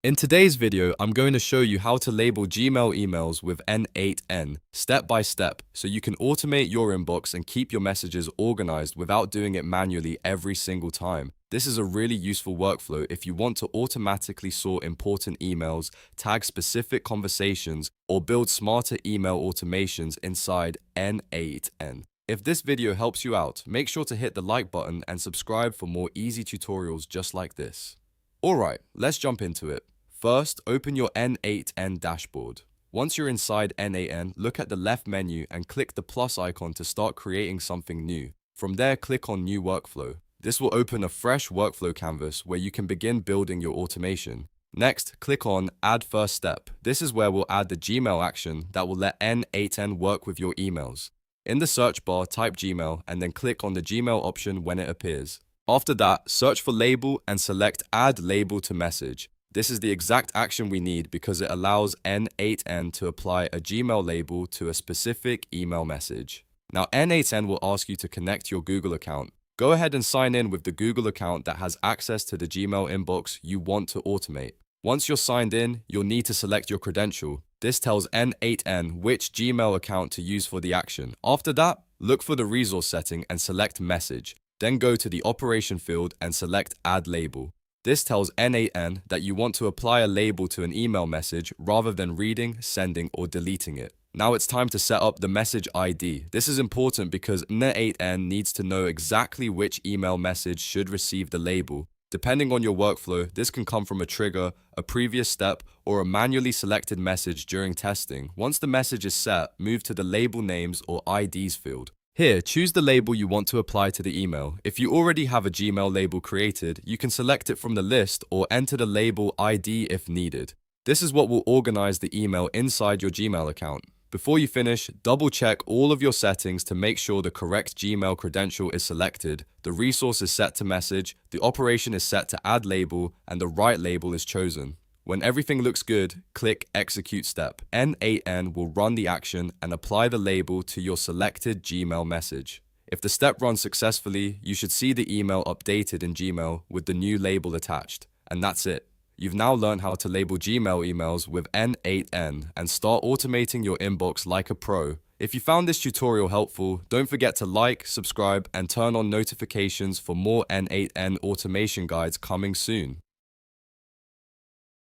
In today's video, I'm going to show you how to label Gmail emails with N8N step by step so you can automate your inbox and keep your messages organized without doing it manually every single time. This is a really useful workflow if you want to automatically sort important emails, tag specific conversations, or build smarter email automations inside N8N. If this video helps you out, make sure to hit the like button and subscribe for more easy tutorials just like this. Alright, let's jump into it. First, open your N8N dashboard. Once you're inside N8N, look at the left menu and click the plus icon to start creating something new. From there, click on New Workflow. This will open a fresh workflow canvas where you can begin building your automation. Next, click on Add First Step. This is where we'll add the Gmail action that will let N8N work with your emails. In the search bar, type Gmail and then click on the Gmail option when it appears. After that, search for label and select Add Label to Message. This is the exact action we need because it allows N8N to apply a Gmail label to a specific email message. Now, N8N will ask you to connect your Google account. Go ahead and sign in with the Google account that has access to the Gmail inbox you want to automate. Once you're signed in, you'll need to select your credential. This tells N8N which Gmail account to use for the action. After that, look for the resource setting and select Message. Then go to the Operation field and select Add Label. This tells N8N that you want to apply a label to an email message rather than reading, sending, or deleting it. Now it's time to set up the message ID. This is important because N8N needs to know exactly which email message should receive the label. Depending on your workflow, this can come from a trigger, a previous step, or a manually selected message during testing. Once the message is set, move to the Label Names or IDs field. Here, choose the label you want to apply to the email. If you already have a Gmail label created, you can select it from the list or enter the label ID if needed. This is what will organize the email inside your Gmail account. Before you finish, double check all of your settings to make sure the correct Gmail credential is selected, the resource is set to message, the operation is set to add label, and the right label is chosen. When everything looks good, click Execute Step. N8N will run the action and apply the label to your selected Gmail message. If the step runs successfully, you should see the email updated in Gmail with the new label attached. And that's it. You've now learned how to label Gmail emails with N8N and start automating your inbox like a pro. If you found this tutorial helpful, don't forget to like, subscribe, and turn on notifications for more N8N automation guides coming soon.